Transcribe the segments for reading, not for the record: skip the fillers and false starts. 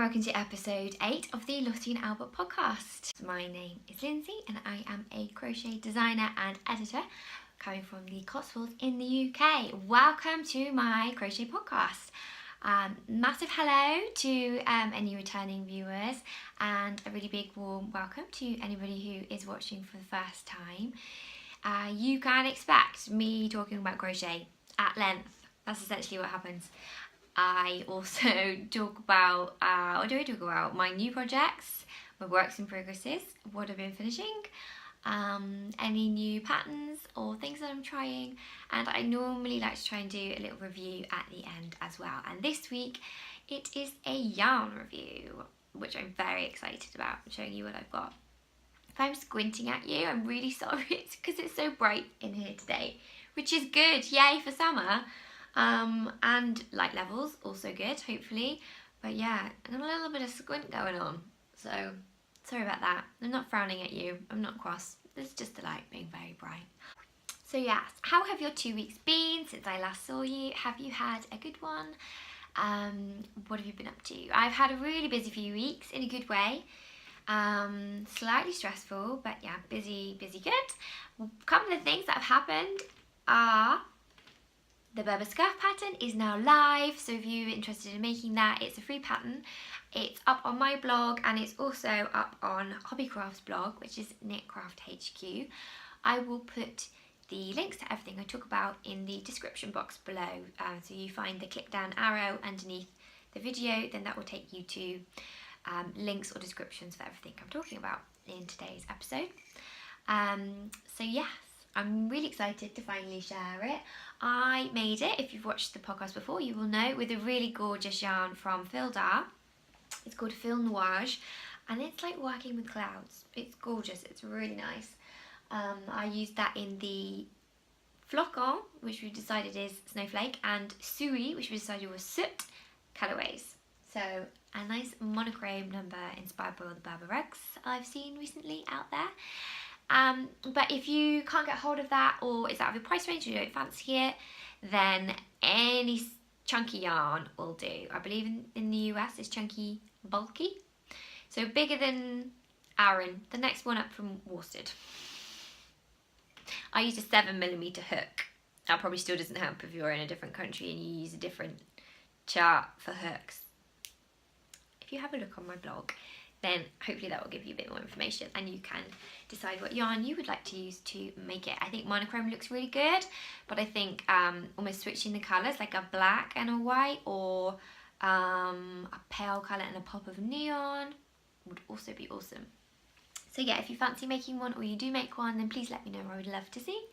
welcome to episode 8 of the Lottie Albert podcast. My name is Lindsey and I am a crochet designer and editor coming from the Cotswolds in the UK. Welcome to my crochet podcast. Massive hello to any returning viewers and a really big warm welcome to anybody who is watching for the first time. You can expect me talking about crochet at length. That's essentially what happens. I also talk about, what do I talk about? My new projects, my works in progresses, what I've been finishing, any new patterns or things that I'm trying, and I normally like to try and do a little review at the end as well. And this week it is a yarn review, which I'm very excited about, showing you what I've got. If I'm squinting at you, I'm really sorry. It's because it's so bright in here today, which is good. Yay for summer. And light levels, also good, hopefully. But yeah, I've got a little bit of squint going on. So, sorry about that. I'm not frowning at you. I'm not cross. It's just the light being very bright. So yes, how have your 2 weeks been since I last saw you? Have you had a good one? What have you been up to? I've had a really busy few weeks in a good way. Slightly stressful, but yeah, busy good. A couple of things that have happened are the Berber Scarf pattern is now live, so if you're interested in making that, it's a free pattern. It's up on my blog and it's also up on Hobbycraft's blog, which is KnitcraftHQ. I will put the links to everything I talk about in the description box below. So you find the click down arrow underneath the video, then that will take you to links or descriptions for everything I'm talking about in today's episode. So yes, I'm really excited to finally share it. I made it, if you've watched the podcast before, you will know, with a really gorgeous yarn from Fildar. It's called Fil Nuage, and it's like working with clouds. It's gorgeous, it's really nice. I used that in the Flocon, which we decided is Snowflake, and Sui, which we decided was Soot colourways. So a nice monochrome number inspired by all the Berber rugs I've seen recently out there. But if you can't get hold of that, or it's out of your price range or you don't fancy it, then any chunky yarn will do. I believe in the US it's chunky bulky, so bigger than Aran, the next one up from worsted. I used a 7mm hook. That probably still doesn't help if you're in a different country and you use a different chart for hooks. If you have a look on my blog, then hopefully that will give you a bit more information and you can decide what yarn you would like to use to make it. I think monochrome looks really good, but I think almost switching the colours, like a black and a white, or a pale colour and a pop of neon would also be awesome. So yeah, if you fancy making one or you do make one, then please let me know. I would love to see.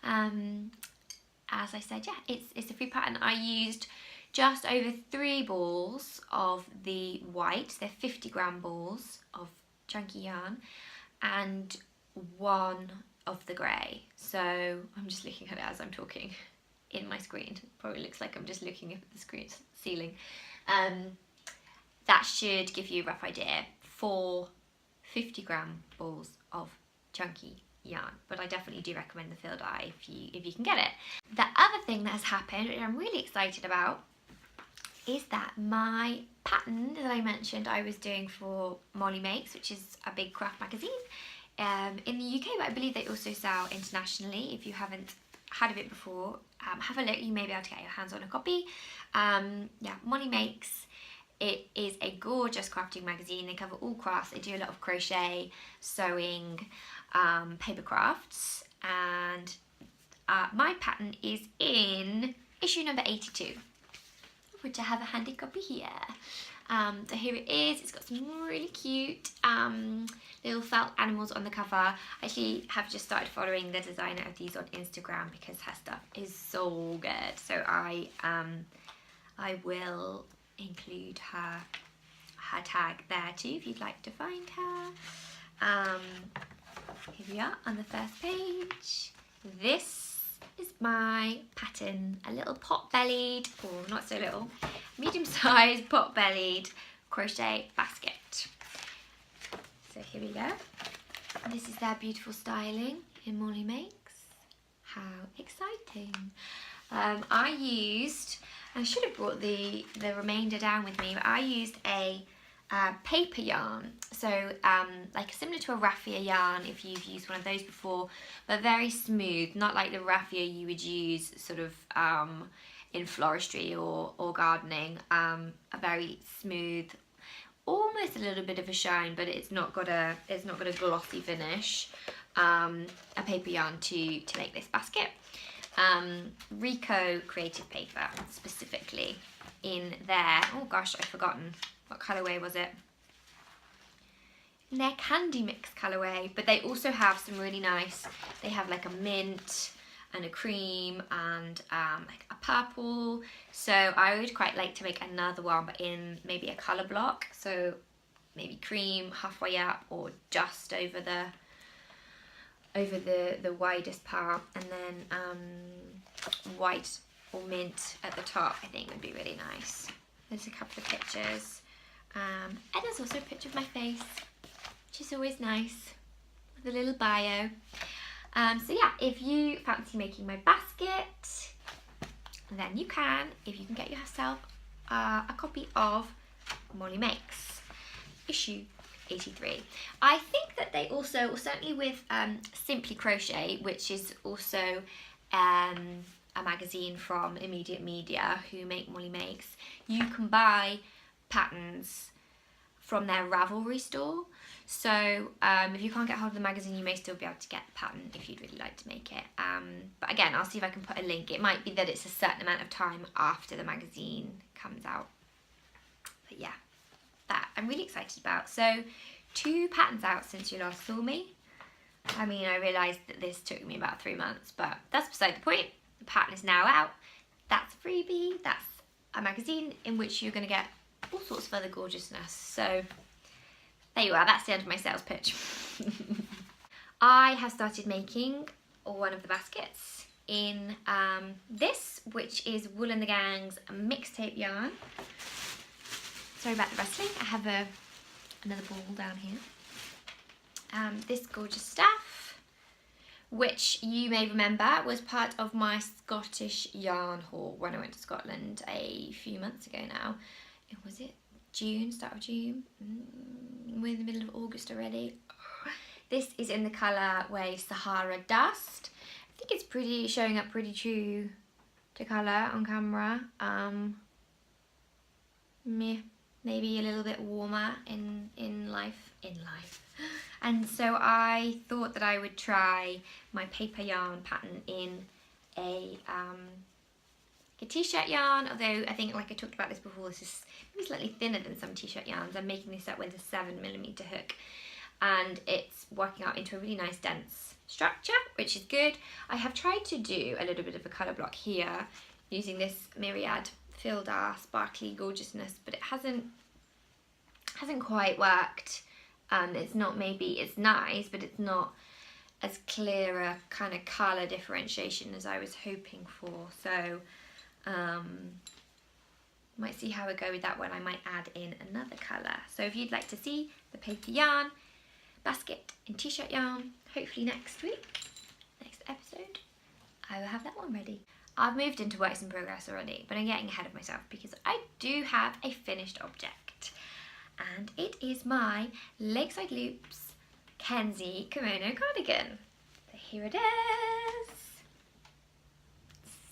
As I said, yeah, it's a free pattern. I used just over 3 balls of the white, they're 50-gram balls of chunky yarn, and 1 of the grey. So I'm just looking at it as I'm talking in my screen. Probably looks like I'm just looking at the screen ceiling. That should give you a rough idea for 50-gram balls of chunky yarn, but I definitely do recommend the Fildar if you can get it. The other thing that has happened, which I'm really excited about, is that my pattern that I mentioned I was doing for Mollie Makes, which is a big craft magazine in the UK, but I believe they also sell internationally. If you haven't had of it before, have a look. You may be able to get your hands on a copy. Yeah, Mollie Makes. It is a gorgeous crafting magazine. They cover all crafts. They do a lot of crochet, sewing, paper crafts, and my pattern is in issue number 82. Which I have a handy copy here. So here it is. It's got some really cute little felt animals on the cover. I actually have just started following the designer of these on Instagram because her stuff is so good. So I will include her tag there too if you'd like to find her. Here we are on the first page. This is my pattern, a little pot-bellied, or not so little, medium-sized pot-bellied crochet basket. So here we go. This is their beautiful styling in Mollie Makes. How exciting. I should have brought the remainder down with me, but I used a paper yarn, so like similar to a raffia yarn if you've used one of those before, but very smooth, not like the raffia you would use sort of in floristry or gardening. A very smooth, almost a little bit of a shine, but it's not got a glossy finish. A paper yarn to make this basket. Rico Creative Paper specifically in there. Oh gosh, I've forgotten. What colourway was it? In their Candy Mix colourway, but they also have some really nice, they have like a mint and a cream and like a purple. So I would quite like to make another one, but in maybe a colour block. So maybe cream halfway up or just over the widest part, and then white or mint at the top I think would be really nice. There's a couple of pictures. And there's also a picture of my face, which is always nice, with a little bio. So yeah, if you fancy making my basket, then you can, if you can get yourself a copy of Mollie Makes, issue 83. I think that they also, certainly with Simply Crochet, which is also a magazine from Immediate Media who make Mollie Makes, you can buy patterns from their Ravelry store. So if you can't get hold of the magazine, you may still be able to get the pattern if you'd really like to make it. But again, I'll see if I can put a link. It might be that it's a certain amount of time after the magazine comes out. But yeah, that I'm really excited about. So 2 patterns out since you last saw me. I mean, I realised that this took me about 3 months, but that's beside the point. The pattern is now out. That's a freebie. That's a magazine in which you're going to get all sorts of other gorgeousness. So there you are, that's the end of my sales pitch. I have started making one of the baskets in this, which is Wool and the Gang's mixtape yarn. Sorry about the rustling, I have another ball down here. This gorgeous stuff, which you may remember was part of my Scottish yarn haul when I went to Scotland a few months ago now. Was it June, start of June? We're in the middle of August already. This is in the colourway Sahara Dust. I think it's pretty, showing up pretty true to colour on camera. Maybe a little bit warmer in life. And so I thought that I would try my paper yarn pattern in a t-shirt yarn, although I think, like I talked about this before, this is maybe slightly thinner than some t-shirt yarns. I'm making this up with a 7mm hook, and it's working out into a really nice dense structure, which is good. I have tried to do a little bit of a colour block here using this Myriad Fildar sparkly gorgeousness, but it hasn't quite worked. It's not, maybe it's nice, but it's not as clear a kind of colour differentiation as I was hoping for. So might see how I go with that one. I might add in another colour. So if you'd like to see the paper yarn basket in t-shirt yarn, hopefully next week, next episode, I will have that one ready. I've moved into works in progress already, but I'm getting ahead of myself because I do have a finished object, and it is my Lakeside Loops Kenzie Kimono cardigan. So here it is.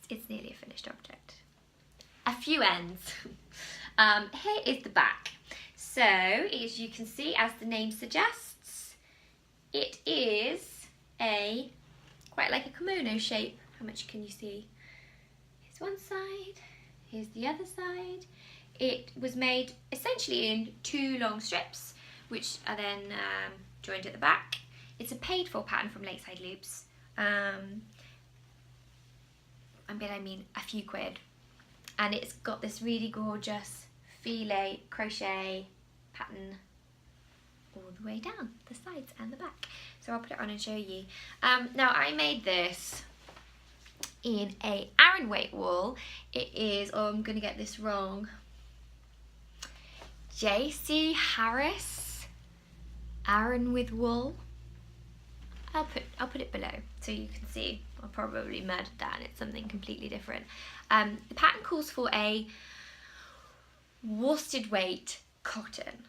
It's nearly a finished object. A few ends. Here is the back. So as you can see, as the name suggests, it is quite like a kimono shape. How much can you see? Here's one side, here's the other side. It was made essentially in 2 long strips, which are then joined at the back. It's a paid for pattern from Lakeside Loops. I mean a few quid. And it's got this really gorgeous filet crochet pattern all the way down the sides and the back. So I'll put it on and show you. Now I made this in a Aran weight wool. It is, oh, I'm gonna get this wrong, JC Harris Aran with wool. I'll put it below so you can see. I'll probably murdered that and it's something completely different. The pattern calls for a worsted weight cotton,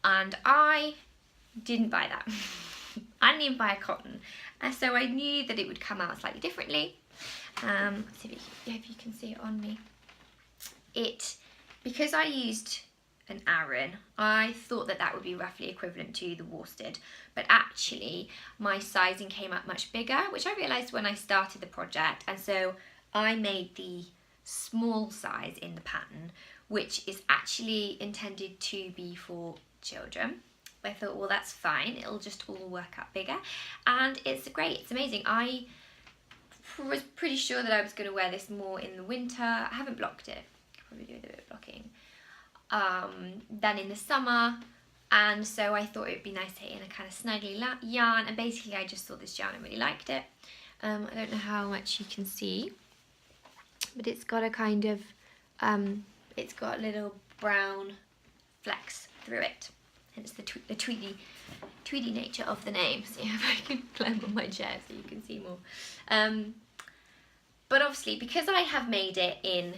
and I didn't buy that. I didn't even buy a cotton, and so I knew that it would come out slightly differently. Let's see if you can see it on me. Because I used an Aran, I thought that would be roughly equivalent to the worsted, but actually my sizing came out much bigger, which I realised when I started the project, and so I made the small size in the pattern, which is actually intended to be for children. I thought, well, that's fine, it'll just all work out bigger, and it's great, it's amazing. I was pretty sure that I was going to wear this more in the winter. I haven't blocked it, probably do a bit of blocking, than in the summer, and so I thought it would be nice to hit in a kind of snuggly yarn, and basically I just saw this yarn and really liked it. I don't know how much you can see, but it's got a kind of, it's got little brown flecks through it, hence the tweedy nature of the name. See if I can climb on my chair so you can see more. But obviously, because I have made it in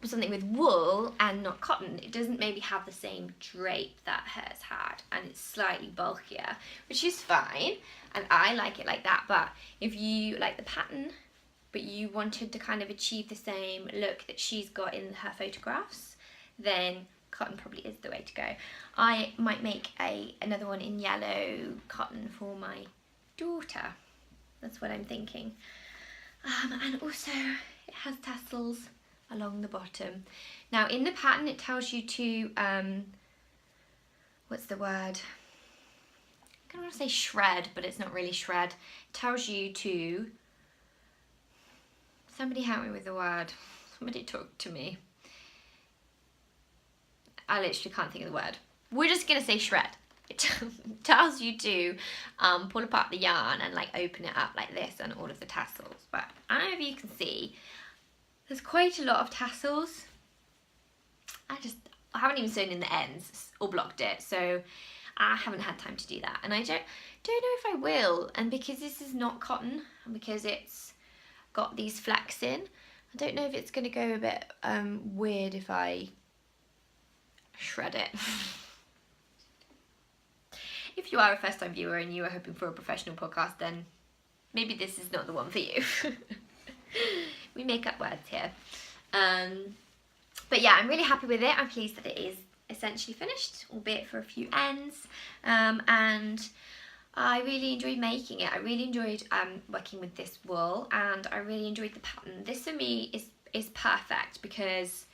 something with wool and not cotton, it doesn't maybe have the same drape that hers had, and it's slightly bulkier, which is fine, and I like it like that. But if you like the pattern, but you wanted to kind of achieve the same look that she's got in her photographs, then cotton probably is the way to go. I might make another one in yellow cotton for my daughter. That's what I'm thinking. And also it has tassels along the bottom. Now in the pattern it tells you to, what's the word? I kind of want to say shred, but it's not really shred. It tells you to, somebody help me with the word. Somebody talk to me. I literally can't think of the word. We're just going to say shred. It tells you to pull apart the yarn and like open it up like this on all of the tassels. But I don't know if you can see, there's quite a lot of tassels. I haven't even sewn in the ends or blocked it, so I haven't had time to do that. And I don't know if I will. And because this is not cotton, and because it's got these flecks in, I don't know if it's going to go a bit weird if I shred it. If you are a first time viewer and you are hoping for a professional podcast, then maybe this is not the one for you. We make up words here. But yeah, I'm really happy with it. I'm pleased that it is essentially finished, albeit for a few ends. And I really enjoyed making it. I really enjoyed working with this wool, and I really enjoyed the pattern. This for me is perfect because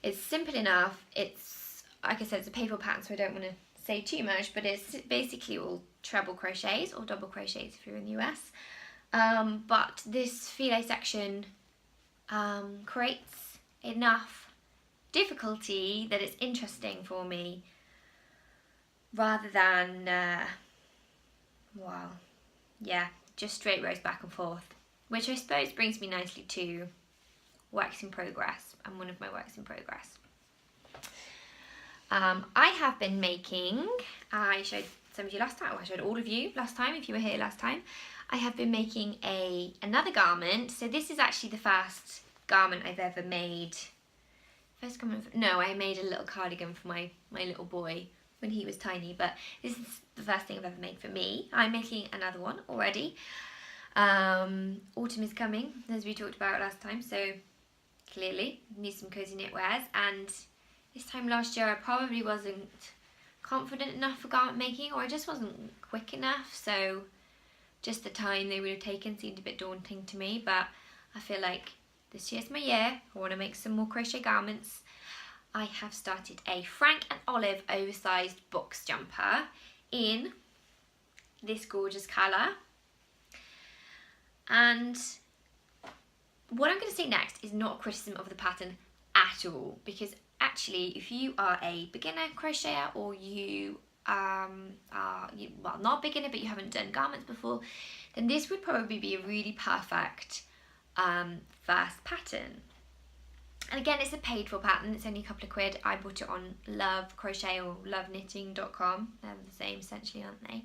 it's simple enough. It's, like I said, it's a paper pattern, so I don't want to say too much, but it's basically all treble crochets or double crochets if you're in the US. But this filet section creates enough difficulty that it's interesting for me, rather than well, yeah, just straight rows back and forth, which I suppose brings me nicely to works in progress, and one of my works in progress. I have been making, I showed some of you last time, or I showed all of you last time if you were here last time. I have been making another garment. So this is actually the first garment I've ever made. First garment, no, I made a little cardigan for my little boy when he was tiny, but this is the first thing I've ever made for me. I'm making another one already. Autumn is coming, as we talked about last time, so clearly need some cozy knitwears. And this time last year I probably wasn't confident enough for garment making, or I just wasn't quick enough, so just the time they would have taken seemed a bit daunting to me. But I feel like this year's my year. I want to make some more crochet garments. I have started a Frank&Olive oversized box jumper in this gorgeous colour. And what I'm going to say next is not a criticism of the pattern at all, because actually if you are a beginner crocheter, or you are, well, not beginner but you haven't done garments before, then this would probably be a really perfect first pattern. And again, it's a paid for pattern, it's only a couple of quid. I bought it on Love Crochet or loveknitting.com. They're the same essentially, aren't they?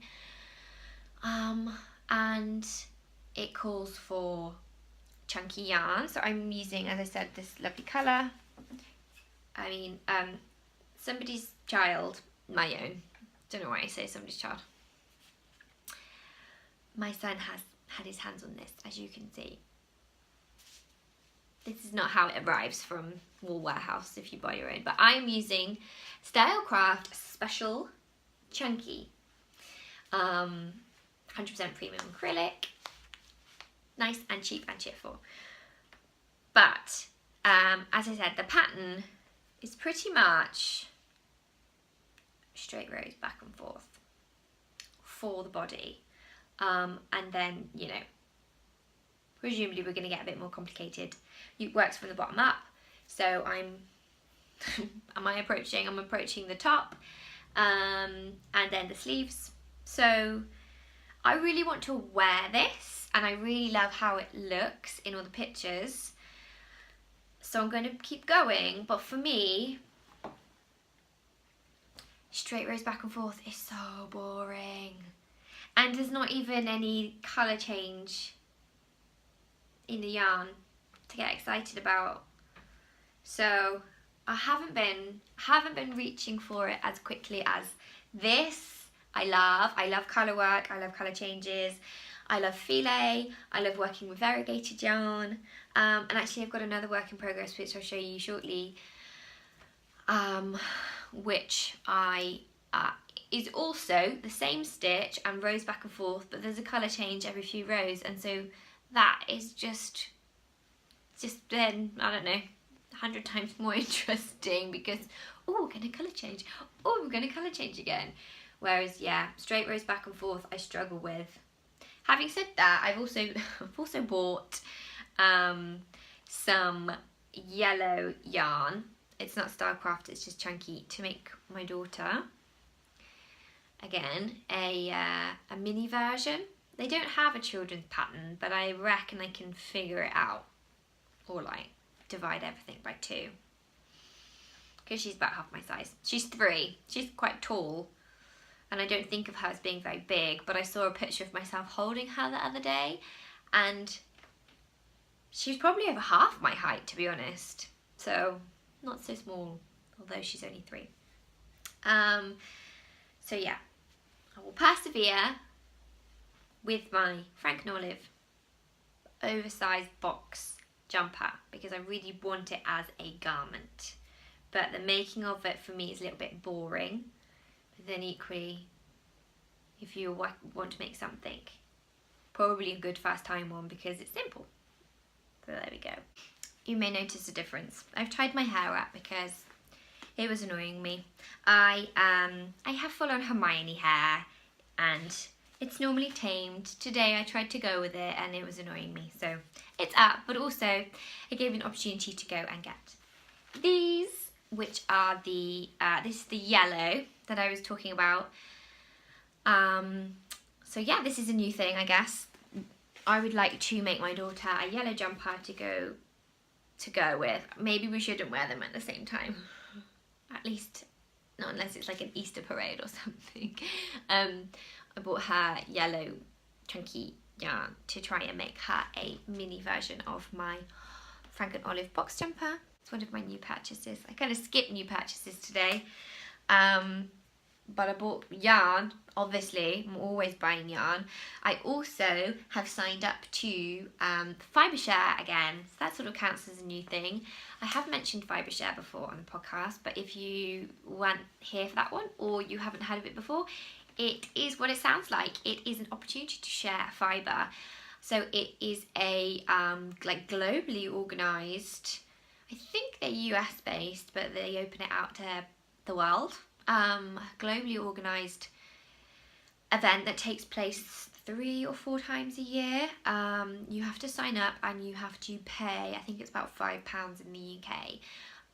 And it calls for chunky yarn, so I'm using, as I said, this lovely colour. I mean, somebody's child my own. Don't know why I say somebody's child. My son has had his hands on this, as you can see. This is not how it arrives from Wool Warehouse if you buy your own, but I'm using Stylecraft Special Chunky. 100% premium acrylic. Nice and cheap and cheerful. But, as I said, the pattern is pretty much straight rows back and forth for the body. And then, you know, presumably we're going to get a bit more complicated. It works from the bottom up. So I'm approaching the top, and then the sleeves. So I really want to wear this, and I really love how it looks in all the pictures. So I'm going to keep going, but for me, straight rows back and forth is so boring. And there's not even any colour change in the yarn to get excited about. So I haven't been reaching for it as quickly as this. I love colour work, I love colour changes, I love filet, I love working with variegated yarn, and actually I've got another work in progress which I'll show you shortly, which is also the same stitch and rows back and forth, but there's a colour change every few rows, and so that is just then, I don't know, 100 times more interesting because, oh, we're going to colour change, oh, we're going to colour change again. Whereas, yeah, straight rows back and forth I struggle with. Having said that, I've also bought some yellow yarn. It's not Stylecraft, it's just chunky, to make my daughter, again, a mini version. They don't have a children's pattern, but I reckon I can figure it out, or like divide everything by 2, because she's about half my size. She's 3, she's quite tall, and I don't think of her as being very big, but I saw a picture of myself holding her the other day, and she's probably over half my height, to be honest. So not so small, although she's only 3. So yeah, I will persevere with my Frank&Olive oversized box jumper because I really want it as a garment. But the making of it for me is a little bit boring. But then equally, if you want to make something, probably a good first time one because it's simple. So there we go. You may notice a difference. I've tied my hair up because it was annoying me. I have full on Hermione hair and it's normally tamed. Today I tried to go with it and it was annoying me. So it's up, but also it gave me an opportunity to go and get these, which are the, this is the yellow that I was talking about. So yeah, this is a new thing, I guess. I would like to make my daughter a yellow jumper to go with. Maybe we shouldn't wear them at the same time. At least, not unless it's like an Easter parade or something. I bought her yellow chunky yarn to try and make her a mini version of my Frank&Olive box jumper. It's one of my new purchases. I kind of skipped new purchases today. But I bought yarn, obviously, I'm always buying yarn. I also have signed up to Fibre Share again, so that sort of counts as a new thing. I have mentioned Fibre Share before on the podcast, but if you weren't here for that one or you haven't heard of it before, it is what it sounds like. It is an opportunity to share fibre. So it is a like globally organised, I think they're US based, but they open it out to the world. Globally organised event that takes place 3 or 4 times a year. You have to sign up and you have to pay, I think it's about £5 in the UK,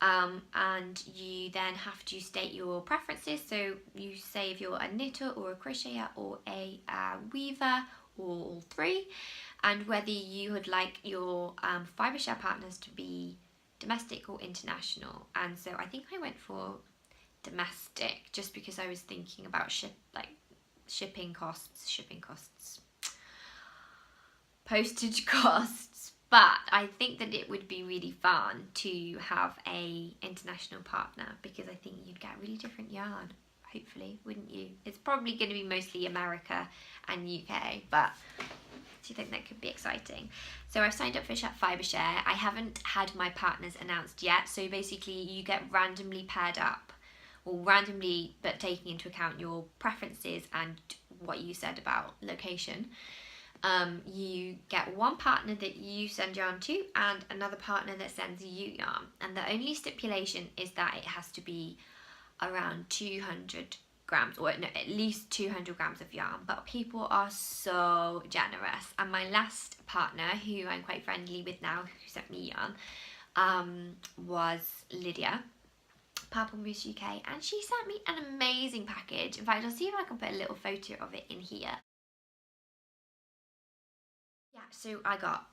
and you then have to state your preferences. So you say if you're a knitter or a crocheter or a weaver or all 3, and whether you would like your Fibre Share partners to be domestic or international. And so I think I went for domestic just because I was thinking about shipping costs, postage costs, but I think that it would be really fun to have a international partner because I think you'd get really different yarn. I hopefully, wouldn't you? It's probably going to be mostly America and UK, but do you think that could be exciting? So I've signed up for Fibre Share. I haven't had my partners announced yet, so basically you get randomly paired up, or randomly but taking into account your preferences and what you said about location. You get one partner that you send yarn to and another partner that sends you yarn, and the only stipulation is that it has to be around 200 grams, or no, at least 200 grams of yarn. But people are so generous, and my last partner, who I'm quite friendly with now, who sent me yarn, was Lydia, Purple Moose UK, and she sent me an amazing package. In fact, I'll see if I can put a little photo of it in here. Yeah, so I got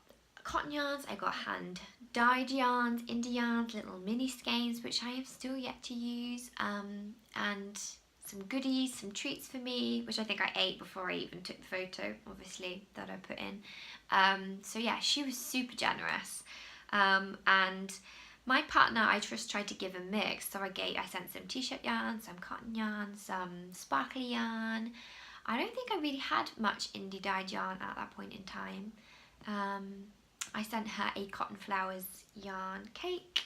cotton yarns, I got hand dyed yarns, indie yarns, little mini skeins which I have still yet to use, and some goodies, some treats for me, which I think I ate before I even took the photo, obviously, that I put in. So yeah, she was super generous, and my partner I just tried to give a mix, so I sent some t-shirt yarn, some cotton yarn, some sparkly yarn. I don't think I really had much indie dyed yarn at that point in time. I sent her a Cotton Flowers yarn cake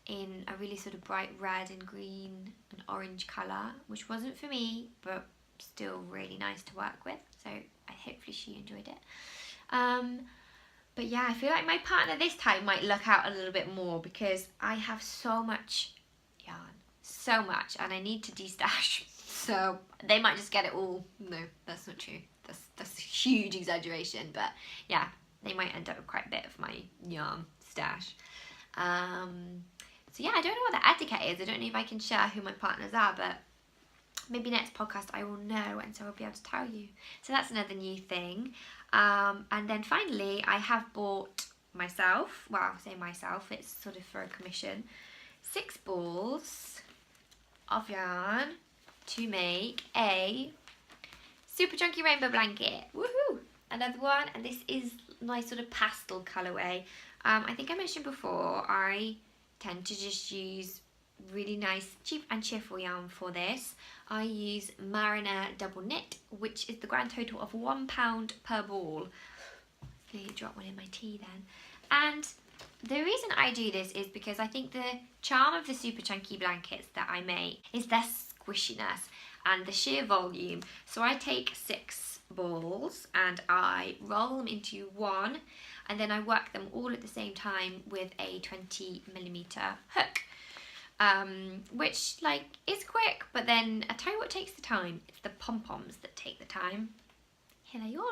in a really sort of bright red and green and orange colour, which wasn't for me, but still really nice to work with, so hopefully she enjoyed it. But yeah, I feel like my partner this time might luck out a little bit more, because I have so much yarn, so much, and I need to destash. So they might just get it all. No, that's not true. That's a huge exaggeration. But yeah, they might end up with quite a bit of my yarn stash. So yeah, I don't know what the etiquette is. I don't know if I can share who my partners are, but maybe next podcast I will know, and so I'll be able to tell you. So that's another new thing. And then finally, I have bought myself, well, I say myself, it's sort of for a commission, 6 balls of yarn to make a super chunky rainbow blanket. Woohoo! Another one, and this is my sort of pastel colourway. I think I mentioned before, I tend to just use really nice, cheap and cheerful yarn for this. I use Marriner double knit, which is the grand total of £1 per ball. Nearly dropped one in my tea then. And the reason I do this is because I think the charm of the super chunky blankets that I make is their squishiness and the sheer volume. So I take 6 balls and I roll them into one, and then I work them all at the same time with a 20mm hook. Which like is quick, but then I tell you what takes the time. It's the pom-poms that take the time. Here they all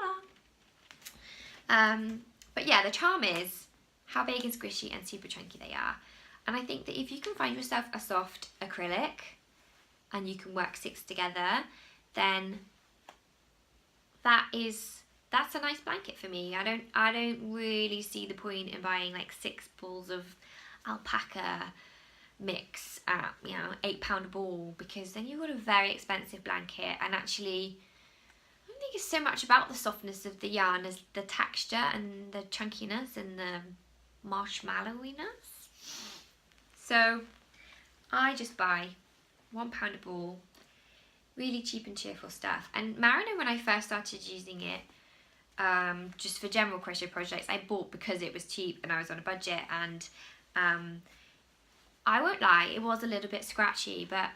are. But yeah, the charm is how big and squishy and super chunky they are. And I think that if you can find yourself a soft acrylic and you can work 6 together, then that's a nice blanket for me. I don't really see the point in buying like 6 balls of alpaca mix at, you know, £8 a ball, because then you've got a very expensive blanket. And actually, I don't think it's so much about the softness of the yarn as the texture and the chunkiness and the marshmallowiness. So I just buy £1 a ball, really cheap and cheerful stuff. And Marriner, when I first started using it, just for general crochet projects, I bought because it was cheap and I was on a budget. And I won't lie, it was a little bit scratchy, but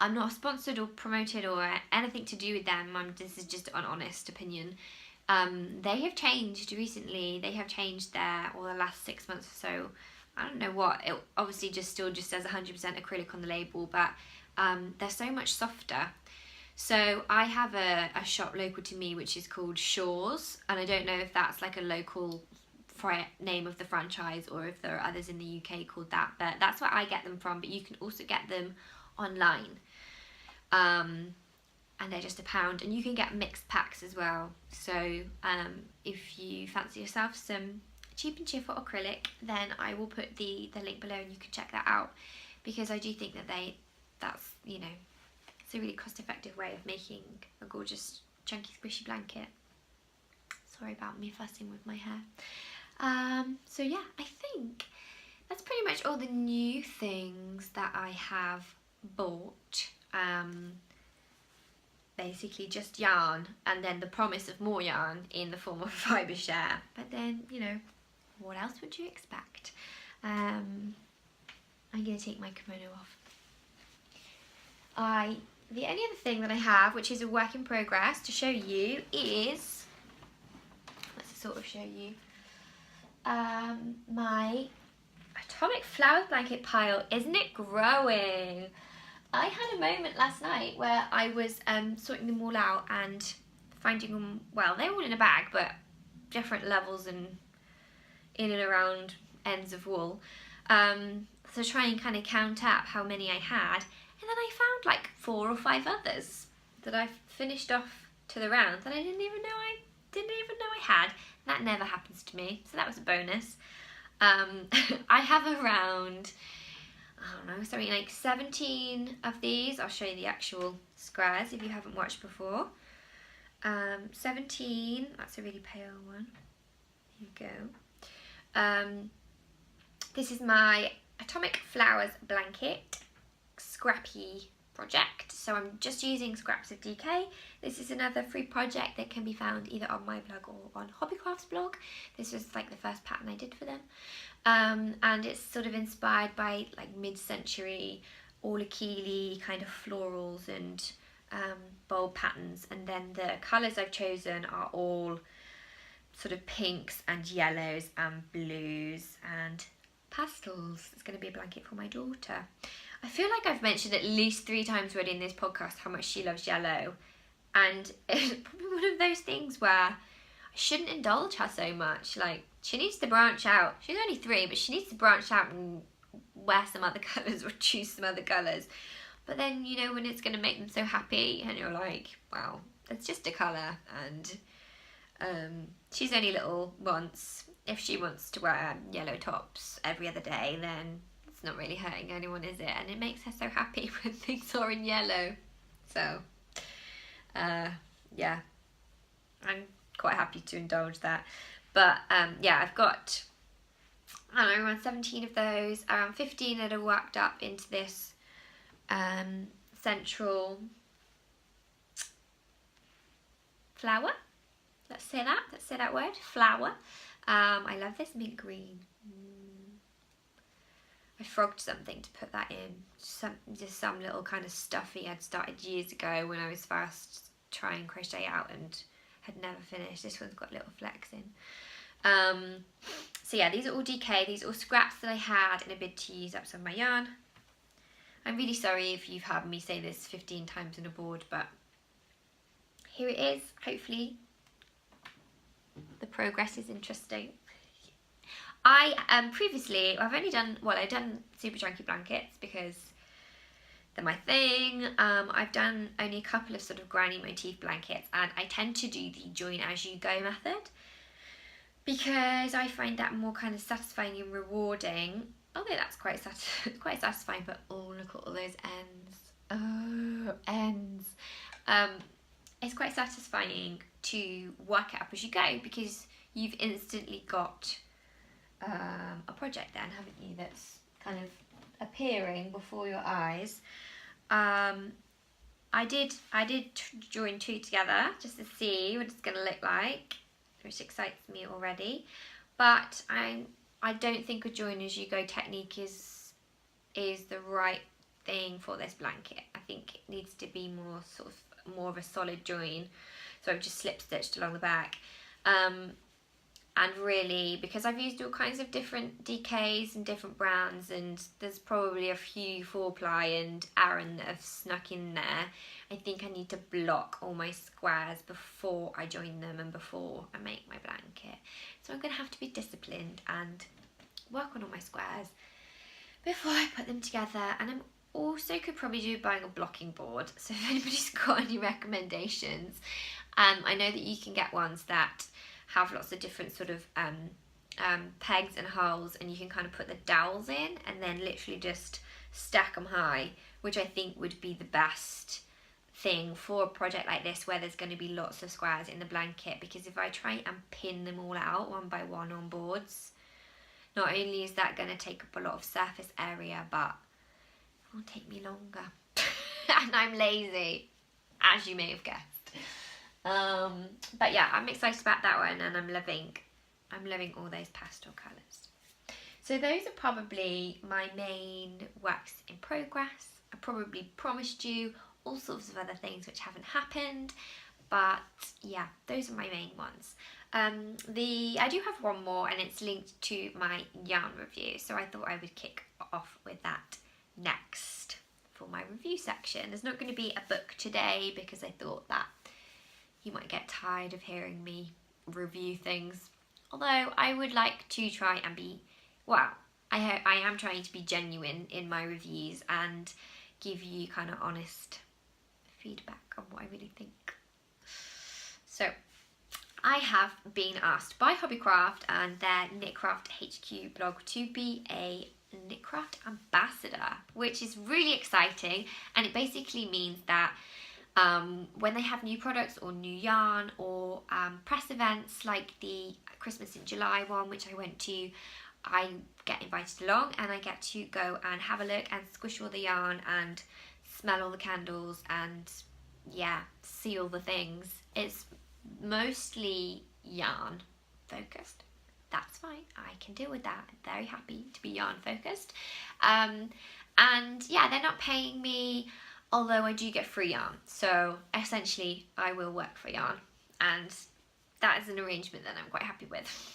I'm not sponsored or promoted or anything to do with them. This is just an honest opinion. They have changed recently. They have changed the last 6 months or so. I don't know what. It obviously still just says 100% acrylic on the label, but they're so much softer. So I have a shop local to me which is called Shores, and I don't know if that's like a local name of the franchise or if there are others in the UK called that, but that's where I get them from. But you can also get them online, and they're just £1, and you can get mixed packs as well. So if you fancy yourself some cheap and cheerful acrylic, then I will put the link below and you can check that out, because I do think that that's you know, it's a really cost-effective way of making a gorgeous chunky squishy blanket. Sorry about me fussing with my hair. So yeah, I think that's pretty much all the new things that I have bought. basically just yarn and then the promise of more yarn in the form of Fibre Share. But then, you know, what else would you expect? I'm going to take my kimono off. The only other thing that I have, which is a work in progress to show you, is, let's sort of show you, my atomic flower blanket pile. Isn't it growing? I had a moment last night where I was sorting them all out and finding them, well, they're all in a bag, but different levels and in and around ends of wool. So try and kind of count up how many I had. And then I found like 4 or 5 others that I've finished off to the round that I didn't even know I had. That never happens to me, so that was a bonus. I have around, I don't know, something like 17 of these. I'll show you the actual squares if you haven't watched before. 17, that's a really pale one. Here you go. This is my Atomic Flowers blanket scrappy project, so I'm just using scraps of DK. This is another free project that can be found either on my blog or on Hobbycraft's blog. This was like the first pattern I did for them, and it's sort of inspired by like mid-century Orlikili kind of florals and bold patterns, and then the colours I've chosen are all sort of pinks and yellows and blues and pastels. It's going to be a blanket for my daughter. I feel like I've mentioned at least 3 times already in this podcast how much she loves yellow, and it's probably one of those things where I shouldn't indulge her so much. Like, she needs to branch out. She's only 3, but she needs to branch out and wear some other colours or choose some other colours. But then, you know, when it's going to make them so happy and you're like, wow, it's just a colour. And she's only little once. If she wants to wear yellow tops every other day, then it's not really hurting anyone, is it? And it makes her so happy when things are in yellow. So, yeah, I'm quite happy to indulge that. But, yeah, I've got, I don't know, around 17 of those, around 15 that are worked up into this central flower. Let's say that word, flower. I love this mint green. I frogged something to put that in. Just some little kind of stuffy I'd started years ago when I was first trying crochet out and had never finished. This one's got little flecks in. So yeah, these are all DK. These are all scraps that I had in a bid to use up some of my yarn. I'm really sorry if you've heard me say this 15 times on a board, but here it is. Hopefully the progress is interesting. Previously, I've done super chunky blankets because they're my thing. I've done only a couple of sort of granny motif blankets, and I tend to do the join as you go method because I find that more kind of satisfying and rewarding. Although that's quite satisfying, but oh, look at all those ends. Oh, ends. It's quite satisfying to work it up as you go because you've instantly got a project then, haven't you, that's kind of appearing before your eyes. I did join 2 together just to see what it's going to look like, which excites me already. But I don't think a join as you go technique is the right thing for this blanket. I think it needs to be more of a solid join. So I've just slip stitched along the back. And really, because I've used all kinds of different DKs and different brands, and there's probably a few 4-ply and Aran that have snuck in there, I think I need to block all my squares before I join them and before I make my blanket. So I'm going to have to be disciplined and work on all my squares before I put them together. And I'm also could probably do buying a blocking board. So if anybody's got any recommendations, I know that you can get ones that have lots of different sort of pegs and holes, and you can kind of put the dowels in and then literally just stack them high, which I think would be the best thing for a project like this where there's going to be lots of squares in the blanket, because if I try and pin them all out one by one on boards, not only is that going to take up a lot of surface area, but it will take me longer. And I'm lazy. as you may have guessed. But yeah, I'm excited about that one, and I'm loving all those pastel colours. So those are probably my main works in progress. I probably promised you all sorts of other things which haven't happened, but yeah, those are my main ones. I do have one more, and it's linked to my yarn review, so I thought I would kick off with that next for my review section. There's not going to be a book today because I thought that you might get tired of hearing me review things, although I would like to try and be, well, I am trying to be genuine in my reviews and give you kind of honest feedback on what I really think. So I have been asked by Hobbycraft and their KnitcraftHQ blog to be a Knitcraft ambassador, which is really exciting, and it basically means that when they have new products or new yarn or press events like the Christmas in July one, which I went to, I get invited along and I get to go and have a look and squish all the yarn and smell all the candles and yeah, see all the things. It's mostly yarn focused. That's fine, I can deal with that. I'm very happy to be yarn focused. And yeah, they're not paying me, although I do get free yarn. So essentially I will work for yarn, and that is an arrangement that I'm quite happy with.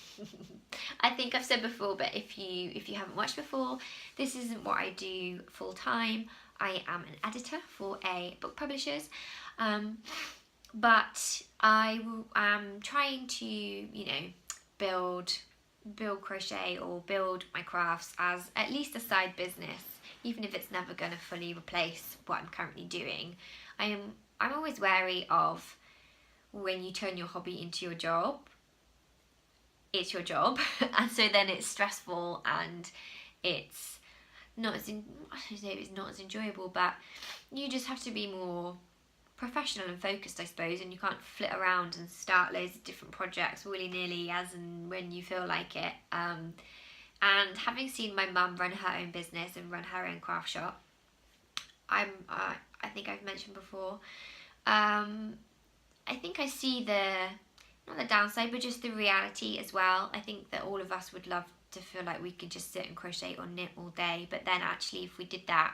I think I've said before, but if you haven't watched before, this isn't what I do full time. I am an editor for a book publishers, but I am trying to, you know, build crochet or build my crafts as at least a side business, even if it's never going to fully replace what I'm currently doing. I'm always wary of when you turn your hobby into your job. It's your job, and so then it's stressful and it's not as it's not as enjoyable, but you just have to be more professional and focused, I suppose, and you can't flit around and start loads of different projects willy-nilly as and when you feel like it. And having seen my mum run her own business and run her own craft shop, I think I've mentioned before, I think I see not the downside, but just the reality as well. I think that all of us would love to feel like we could just sit and crochet or knit all day, but then actually if we did that,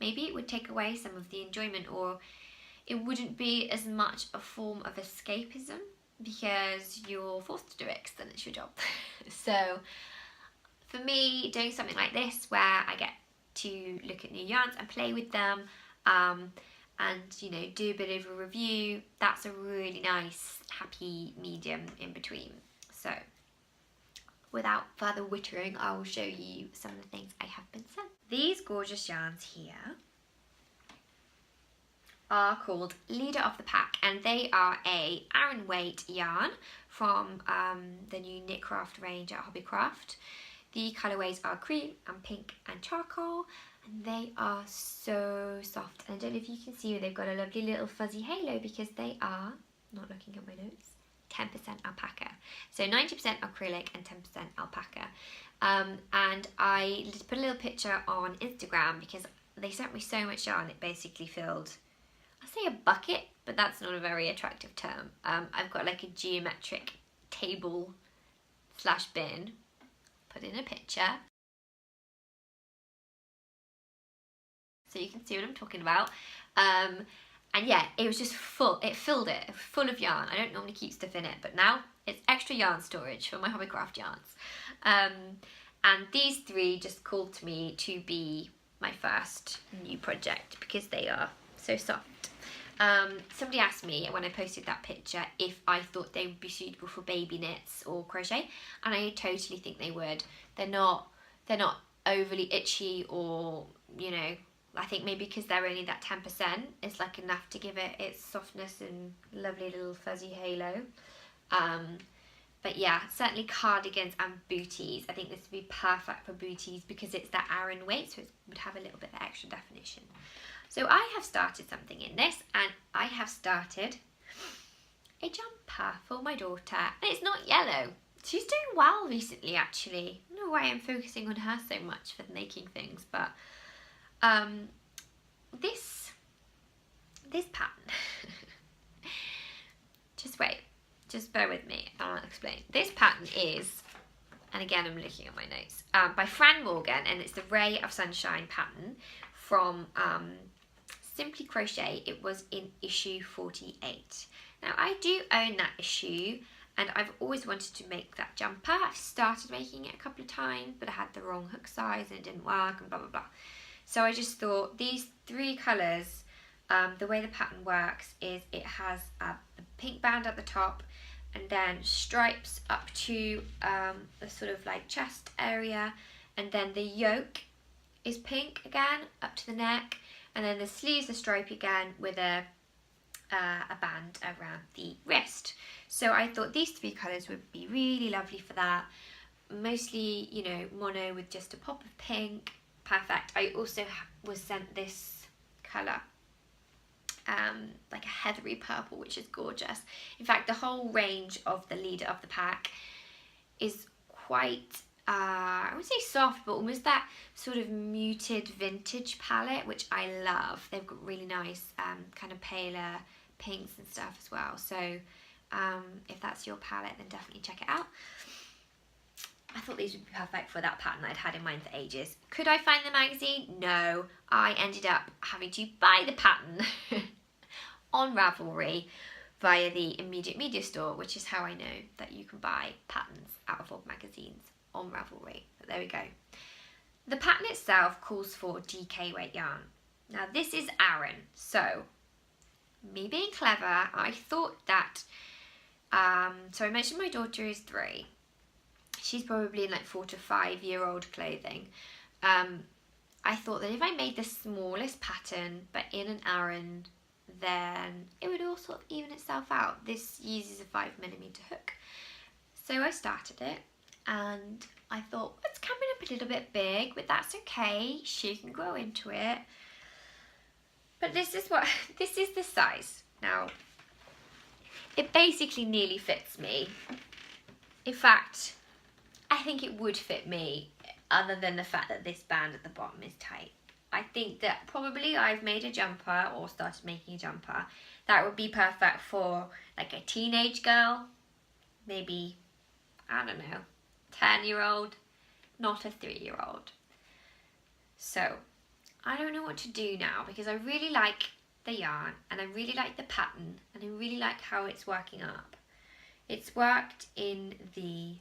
maybe it would take away some of the enjoyment, or it wouldn't be as much a form of escapism because you're forced to do it because then it's your job. So for me, doing something like this where I get to look at new yarns and play with them, and you know, do a bit of a review, that's a really nice happy medium in between. So without further wittering, I will show you some of the things I have been sent. These gorgeous yarns here are called Leader of the Pack, and they are a Aran weight yarn from the new Knitcraft range at Hobbycraft. The colourways are cream and pink and charcoal, and they are so soft. And I don't know if you can see, they've got a lovely little fuzzy halo because they are, not looking at my notes, 10% alpaca. So 90% acrylic and 10% alpaca. And I put a little picture on Instagram because they sent me so much yarn, it basically filled, I say a bucket, but that's not a very attractive term. I've got like a geometric table / bin, put in a picture, so you can see what I'm talking about. And yeah, it was just full, it filled it, full of yarn. I don't normally keep stuff in it, but now it's extra yarn storage for my Hobbycraft yarns. And these three just called to me to be my first new project because they are so soft. Somebody asked me when I posted that picture if I thought they would be suitable for baby knits or crochet, and I totally think they would. They're not overly itchy, or, you know, I think maybe because they're only that 10%, it's like enough to give it its softness and lovely little fuzzy halo. But yeah, certainly cardigans and booties. I think this would be perfect for booties because it's that Aran weight, so it would have a little bit of extra definition. So I have started something in this, and I have started a jumper for my daughter, and it's not yellow. She's doing well recently, actually. I don't know why I'm focusing on her so much for making things, but this this pattern, just wait, just bear with me, I'll explain. This pattern is, and again I'm looking at my notes, by Fran and it's the Ray of Sunshine pattern from Simply Crochet. It was in issue 48. Now I do own that issue and I've always wanted to make that jumper. I've started making it a couple of times, but I had the wrong hook size and it didn't work and blah blah blah. So I just thought these 3 colours, the way the pattern works is it has a pink band at the top and then stripes up to the sort of like chest area, and then the yoke is pink again up to the neck, and then the sleeves are stripy again with a band around the wrist. So I thought these 3 colours would be really lovely for that. Mostly, you know, mono with just a pop of pink. Perfect. I also was sent this colour, like a heathery purple, which is gorgeous. In fact, the whole range of the leader of the pack is quite, I would say soft, but almost that sort of muted vintage palette, which I love. They've got really nice kind of paler pinks and stuff as well. So if that's your palette, then definitely check it out. I thought these would be perfect for that pattern I'd had in mind for ages. Could I find the magazine? No. I ended up having to buy the pattern on Ravelry via the Immediate Media Store, which is how I know that you can buy patterns out of old magazines on Ravelry. But there we go. The pattern itself calls for DK weight yarn. Now this is Aran, so me being clever, I thought that, so I mentioned my daughter is 3. She's probably in like 4 to 5 year old clothing. I thought that if I made the smallest pattern but in an Aran, then it would all sort of even itself out. This uses a 5mm hook. So I started it and I thought, it's coming up a little bit big, but that's okay. She can grow into it. But this is the size. Now, it basically nearly fits me. In fact, I think it would fit me, other than the fact that this band at the bottom is tight. I think that probably I've made a jumper or started making a jumper that would be perfect for like a teenage girl, maybe, I don't know, 10-year-old, not a 3-year-old. So I don't know what to do now because I really like the yarn and I really like the pattern and I really like how it's working up. It's worked in the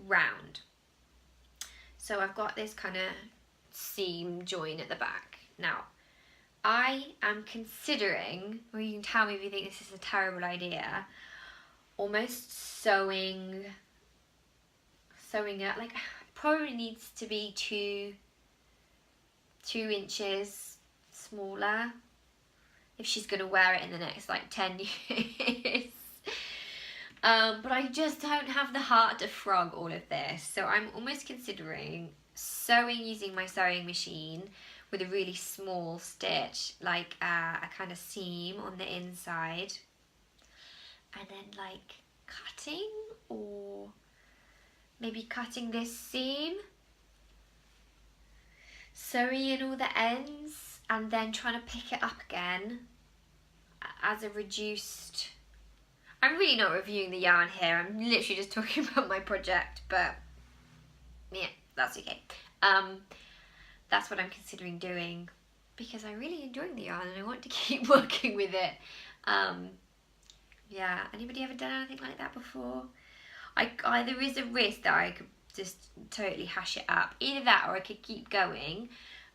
round. So I've got this kind of seam join at the back. Now, I am considering, or you can tell me if you think this is a terrible idea, almost sewing it, like, it probably needs to be two inches smaller if she's going to wear it in the next like 10 years. But I just don't have the heart to frog all of this. So I'm almost considering sewing using my sewing machine with a really small stitch, like a kind of seam on the inside. And then like cutting, or maybe cutting this seam, sewing in all the ends, and then trying to pick it up again as a reduced... I'm really not reviewing the yarn here, I'm literally just talking about my project, but yeah, that's okay. That's what I'm considering doing because I really enjoy the yarn and I want to keep working with it. Yeah, anybody ever done anything like that before? There is a risk that I could just totally hash it up. Either that or I could keep going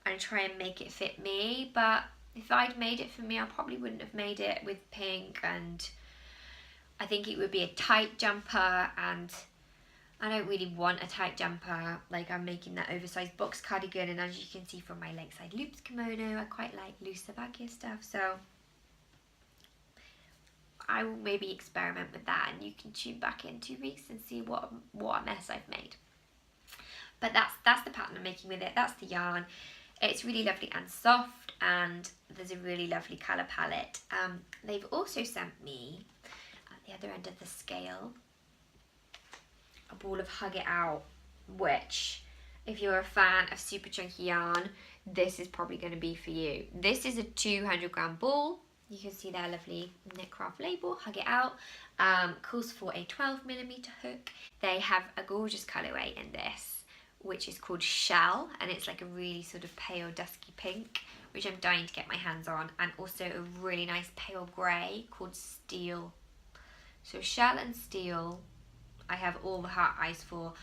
and try and make it fit me, but if I'd made it for me, I probably wouldn't have made it with pink, and I think it would be a tight jumper, and I don't really want a tight jumper. Like, I'm making that oversized box cardigan, and as you can see from my lakeside loops kimono, I quite like looser baggier stuff, so I will maybe experiment with that, and you can tune back in 2 weeks and see what a mess I've made. But that's the pattern I'm making with it. That's the yarn. It's really lovely and soft, and there's a really lovely colour palette. They've also sent me, at the other end of the scale, a ball of Hug It Out, which, if you're a fan of super chunky yarn, this is probably going to be for you. This is a 200 gram ball. You can see their lovely Knitcraft label, Hug It Out. Calls for a 12mm hook. They have a gorgeous colourway in this, which is called Shell, and it's like a really sort of pale dusky pink, which I'm dying to get my hands on, and also a really nice pale grey called Steel. So Shell and Steel, I have all the heart eyes for.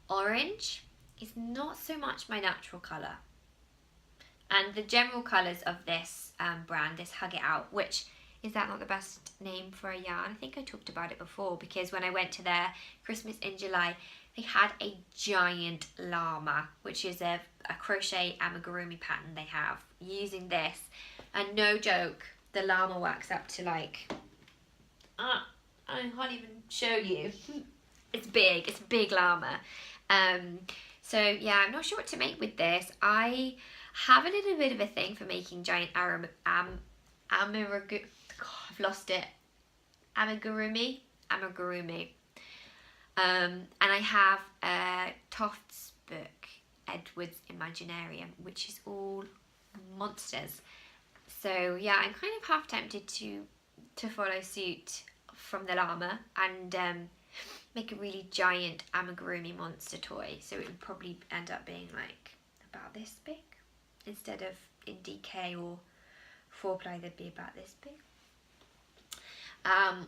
Orange is not so much my natural colour. And the general colours of this brand, this Hug It Out, which is that not the best name for a yarn? I think I talked about it before, because when I went to their Christmas in July, they had a giant llama, which is a crochet amigurumi pattern they have using this. And no joke, the llama works up to like, I can't even show you. It's big, it's a big llama. So yeah, I'm not sure what to make with this. I have a little bit of a thing for making giant amigurumi. I've lost it. Amigurumi. And I have a Tofts book, Edward's Imaginarium, which is all monsters. So yeah, I'm kind of half tempted to follow suit from the llama and make a really giant amigurumi monster toy. So it would probably end up being like about this big. Instead of in DK or 4-ply, they'd be about this big.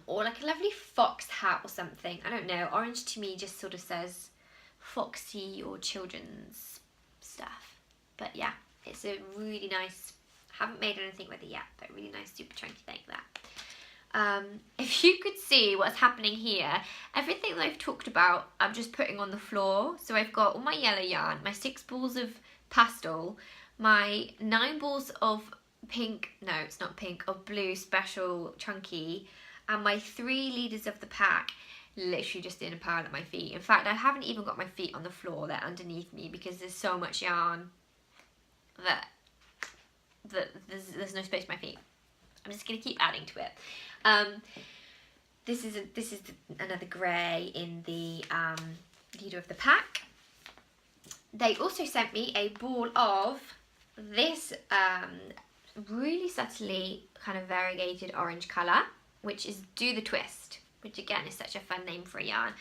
Or like a lovely fox hat or something. I don't know. Orange to me just sort of says foxy or children's stuff. But yeah, it's a really nice, haven't made anything with it yet, but really nice super chunky thing like that. If you could see what's happening here, everything that I've talked about, I'm just putting on the floor. So I've got all my yellow yarn, my 6 balls of pastel, my 9 balls of pink, no it's not pink, of blue special chunky, and my 3 leaders of the pack literally just in a pile at my feet. In fact, I haven't even got my feet on the floor, they're underneath me because there's so much yarn that there's no space for my feet. I'm just going to keep adding to it. This is another grey in the leader of the pack. They also sent me a ball of this really subtly kind of variegated orange colour, which is Do the Twist, which again is such a fun name for a yarn.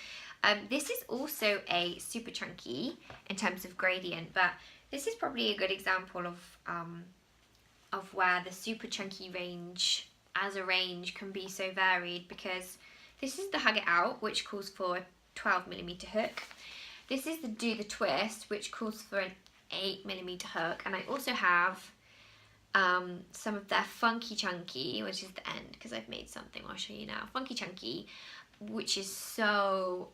This is also a super chunky in terms of gradient, but this is probably a good example of where the super chunky range as a range can be so varied, because this is the Hug It Out, which calls for a 12mm hook. This is the Do the Twist, which calls for an 8mm hook, and I also have some of their Funky Chunky, which is the end because I've made something I'll show you now. Funky Chunky, which is so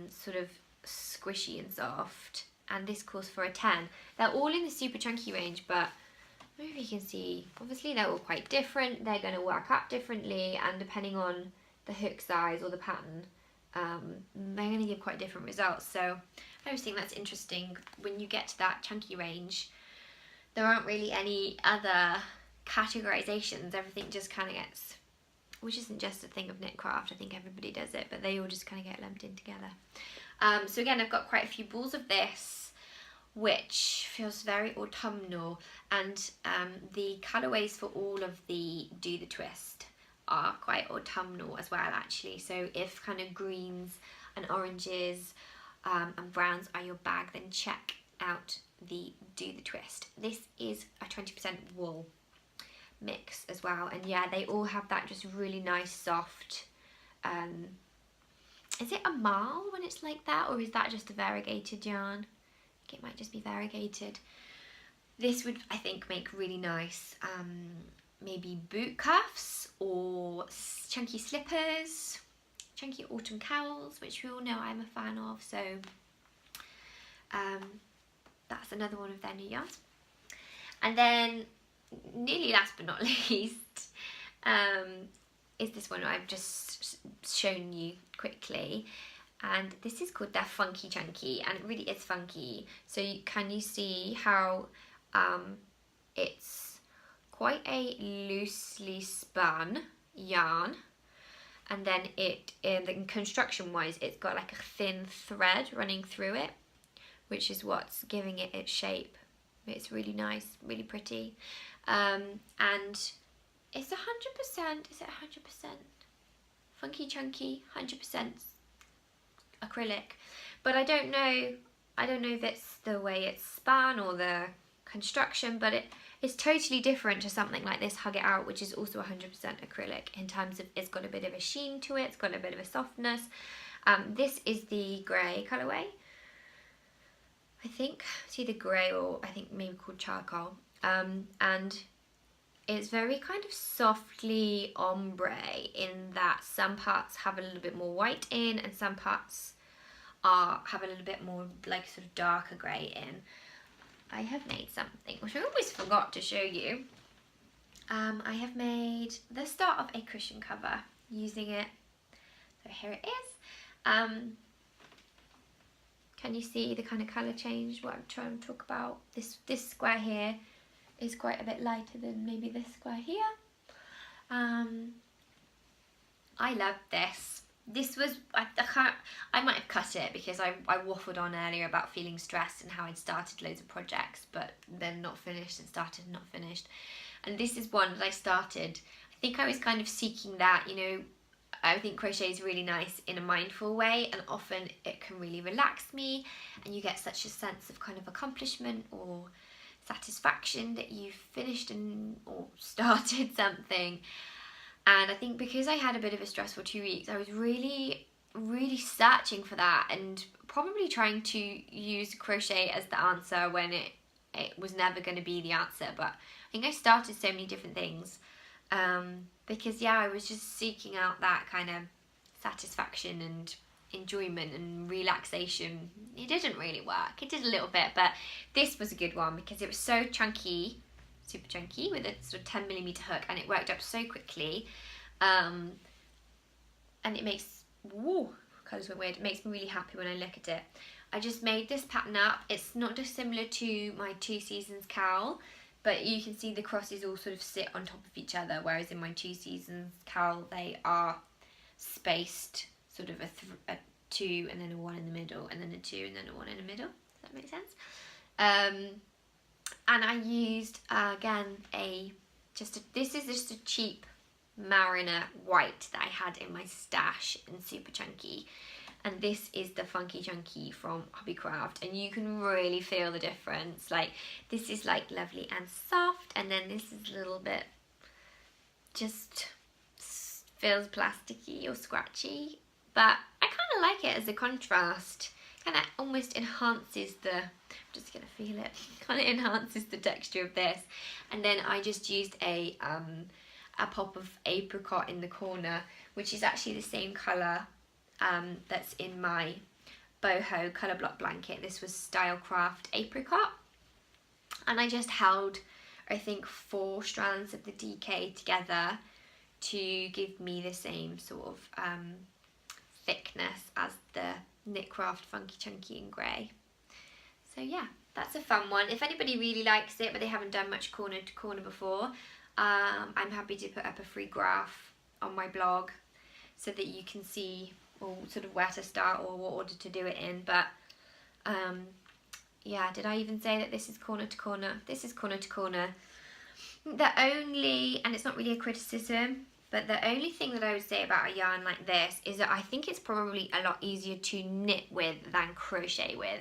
sort of squishy and soft, and this calls for a 10. They're all in the super chunky range, but maybe you can see, obviously they're all quite different. They're going to work up differently, and depending on the hook size or the pattern, they're going to give quite different results. So I always think that's interesting when you get to that chunky range. There aren't really any other categorizations. Everything just kind of gets, which isn't just a thing of Knitcraft, I think everybody does it, but they all just kind of get lumped in together. So again, I've got quite a few balls of this, which feels very autumnal, and the colourways for all of the Do the Twist are quite autumnal as well, actually. So if kind of greens and oranges and browns are your bag, then check out the Do the Twist. This is a 20% wool mix as well, and yeah, they all have that just really nice soft, is it a marl when it's like that, or is that just a variegated yarn? I think it might just be variegated. This would, I think, make really nice maybe boot cuffs or chunky slippers, chunky autumn cowls, which we all know I'm a fan of. So that's another one of their new yarns. And then nearly last but not least is this one I've just shown you quickly, and this is called their Funky Chunky, and it really is funky. So can you see how it's quite a loosely spun yarn, and then construction wise it's got like a thin thread running through it, which is what's giving it its shape. It's really nice, really pretty, and it's 100%, is it 100% funky chunky, 100% acrylic, but I don't know if it's the way it's spun or the construction, but it's totally different to something like this Hug It Out, which is also 100% acrylic in terms of it's got a bit of a sheen to it, it's got a bit of a softness. This is the grey colourway, I think. It's either grey or I think maybe called charcoal, and it's very kind of softly ombre in that some parts have a little bit more white in and some parts have a little bit more like sort of darker grey in. I have made something which I always forgot to show you. I have made the start of a cushion cover using it. So here it is. Can you see the kind of colour change, what I'm trying to talk about? This square here is quite a bit lighter than maybe this square here. I love this. This was, I might have cut it because I waffled on earlier about feeling stressed and how I'd started loads of projects but then not finished and started and not finished. And this is one that I started. I think I was kind of seeking that, you know, I think crochet is really nice in a mindful way, and often it can really relax me and you get such a sense of kind of accomplishment or satisfaction that you've finished or started something. And I think because I had a bit of a stressful 2 weeks, I was really searching for that and probably trying to use crochet as the answer when it was never going to be the answer. But I think I started so many different things because yeah, I was just seeking out that kind of satisfaction and enjoyment and relaxation. It didn't really work. It did a little bit, but this was a good one because it was so chunky, super chunky, with a sort of 10mm hook, and it worked up so quickly, and it makes, whoa, colours went weird, it makes me really happy when I look at it. I just made this pattern up. It's not dissimilar to my 2 Seasons cowl, but you can see the crosses all sort of sit on top of each other, whereas in my 2 Seasons cowl they are spaced sort of a 2 and then a 1 in the middle, and then a 2 and then a 1 in the middle. Does that make sense? And I used again this is just a cheap Marriner white that I had in my stash and super chunky, and this is the funky chunky from Hobbycraft, and you can really feel the difference. Like this is like lovely and soft, and then this is a little bit just feels plasticky or scratchy, but I kind of like it as a contrast. Kind of almost enhances the, I'm just gonna feel it, kind of enhances the texture of this. And then I just used a pop of apricot in the corner, which is actually the same colour that's in my boho colour block blanket. This was Stylecraft apricot, and I just held, I think, 4 strands of the DK together to give me the same sort of thickness as the Knitcraft Funky Chunky in grey. So yeah, that's a fun one. If anybody really likes it but they haven't done much corner to corner before, I'm happy to put up a free graph on my blog so that you can see or sort of where to start or what order to do it in. But yeah, did I even say that this is corner to corner? This is corner to corner. The only, and it's not really a criticism, but the only thing that I would say about a yarn like this is that I think it's probably a lot easier to knit with than crochet with,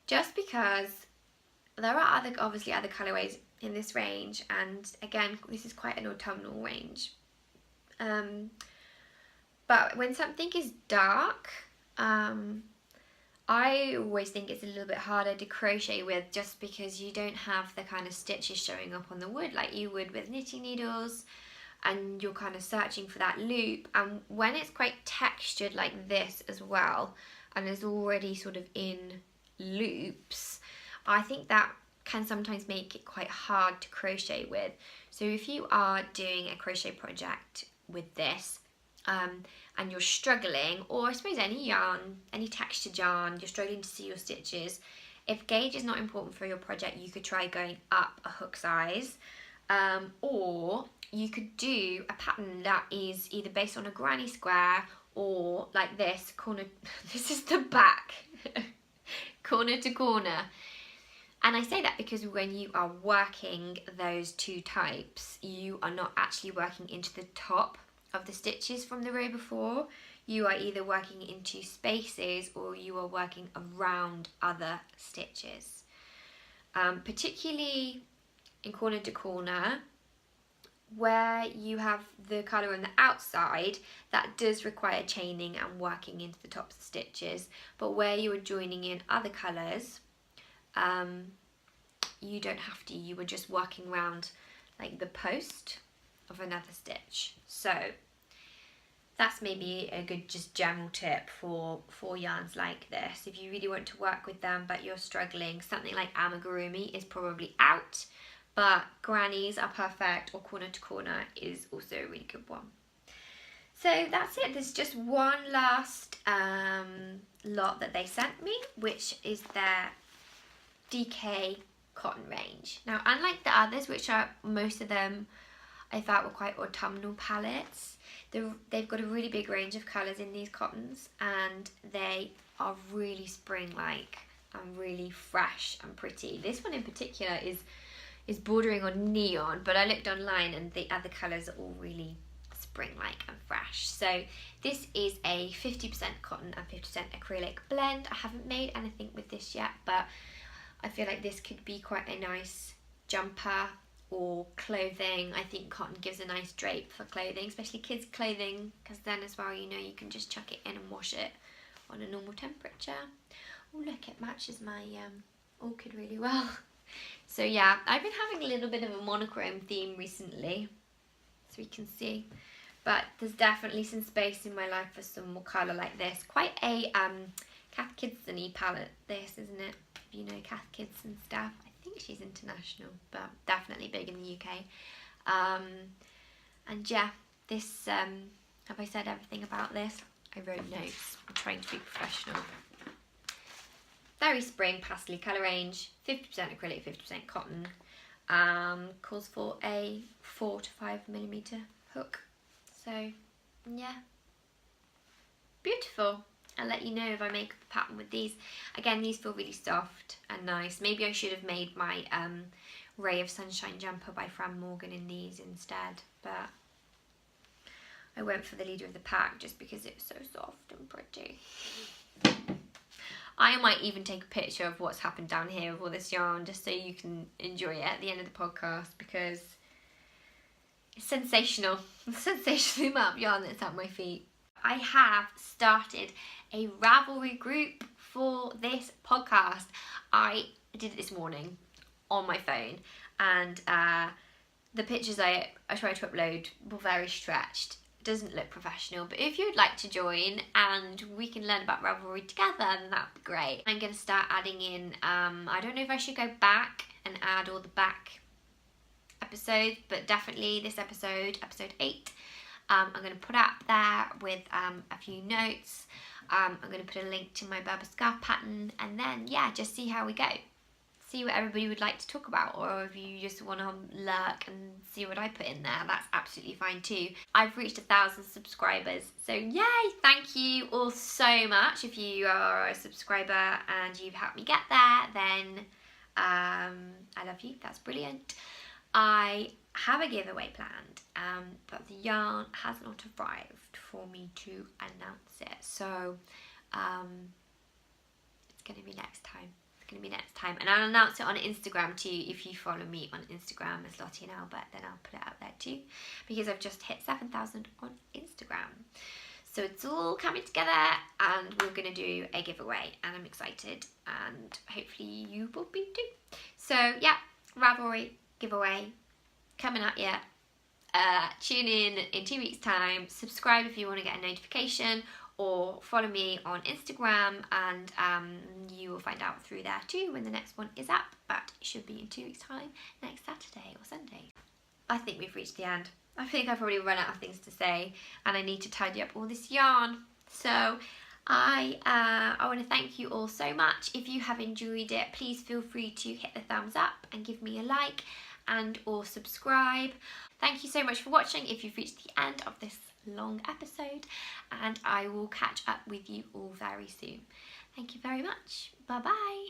just because there are obviously other colourways in this range, and again, this is quite an autumnal range. But when something is dark, I always think it's a little bit harder to crochet with, just because you don't have the kind of stitches showing up on the wood like you would with knitting needles, and you're kind of searching for that loop. And when it's quite textured like this as well, and is already sort of in loops, I think that can sometimes make it quite hard to crochet with. So if you are doing a crochet project with this, and you're struggling, or I suppose any yarn, any textured yarn, you're struggling to see your stitches, if gauge is not important for your project, you could try going up a hook size, or you could do a pattern that is either based on a granny square or like this corner, this is the back, corner to corner. And I say that because when you are working those two types, you are not actually working into the top of the stitches from the row before. You are either working into spaces or you are working around other stitches. Particularly in corner to corner, where you have the colour on the outside, that does require chaining and working into the tops of stitches, but where you are joining in other colours, you don't have to. You are just working around like the post of another stitch. So that's maybe a good just general tip for yarns like this. If you really want to work with them but you're struggling, something like amigurumi is probably out, but grannies are perfect, or corner to corner is also a really good one. So that's it. There's just one last lot that they sent me, which is their DK cotton range. Now, unlike the others, which are most of them I thought were quite autumnal palettes, they've got a really big range of colours in these cottons, and they are really spring-like and really fresh and pretty. This one in particular is bordering on neon, but I looked online and the other colours are all really spring-like and fresh. So this is a 50% cotton and 50% acrylic blend. I haven't made anything with this yet, but I feel like this could be quite a nice jumper or clothing. I think cotton gives a nice drape for clothing, especially kids clothing, because then as well, you know, you can just chuck it in and wash it on a normal temperature. Oh look, it matches my orchid really well. So yeah, I've been having a little bit of a monochrome theme recently, so you can see, but there's definitely some space in my life for some more colour like this. Quite a Kath Kidston-y palette this, isn't it? If you know Kath Kidston stuff. I think she's international, but definitely big in the UK. And yeah, this, have I said everything about this? I wrote notes. I'm trying to be professional. Very spring pastel colour range, 50% acrylic, 50% cotton. Calls for a 4 to 5mm hook. So yeah, beautiful. I'll let you know if I make a pattern with these. Again, these feel really soft and nice. Maybe I should have made my Ray of Sunshine jumper by Fran Morgan in these instead, but I went for the leader of the pack just because it was so soft and pretty. I might even take a picture of what's happened down here with all this yarn, just so you can enjoy it at the end of the podcast, because it's sensational. It's sensational amount of yarn that's at my feet. I have started a Ravelry group for this podcast. I did it this morning on my phone, and the pictures I tried to upload were very stretched. Doesn't look professional, but if you'd like to join and we can learn about Ravelry together, then that'd be great. I'm going to start adding in, I don't know if I should go back and add all the back episodes, but definitely this episode 8, I'm going to put up there with a few notes. I'm going to put a link to my Berber Scarf pattern, and then yeah, just see how we go. See what everybody would like to talk about, or if you just want to lurk and see what I put in there, that's absolutely fine too. I've reached 1,000 subscribers, so yay! Thank you all so much. If you are a subscriber and you've helped me get there, then I love you, that's brilliant. I have a giveaway planned, but the yarn has not arrived for me to announce it, so it's going to be next time. And I'll announce it on Instagram too. If you follow me on Instagram as Lottie Albert, then I'll put it out there too, because I've just hit 7,000 on Instagram. So it's all coming together, and we're going to do a giveaway, and I'm excited, and hopefully you will be too. So yeah, Ravelry giveaway coming at you. Tune in 2 weeks time. Subscribe if you want to get a notification, or follow me on Instagram, and you will find out through there too when the next one is up, but it should be in 2 weeks time, next Saturday or Sunday. I think we've reached the end. I think I've already run out of things to say, and I need to tidy up all this yarn. So I want to thank you all so much. If you have enjoyed it, please feel free to hit the thumbs up and give me a like and or subscribe. Thank you so much for watching if you've reached the end of this long episode, and I will catch up with you all very soon. Thank you very much. Bye bye.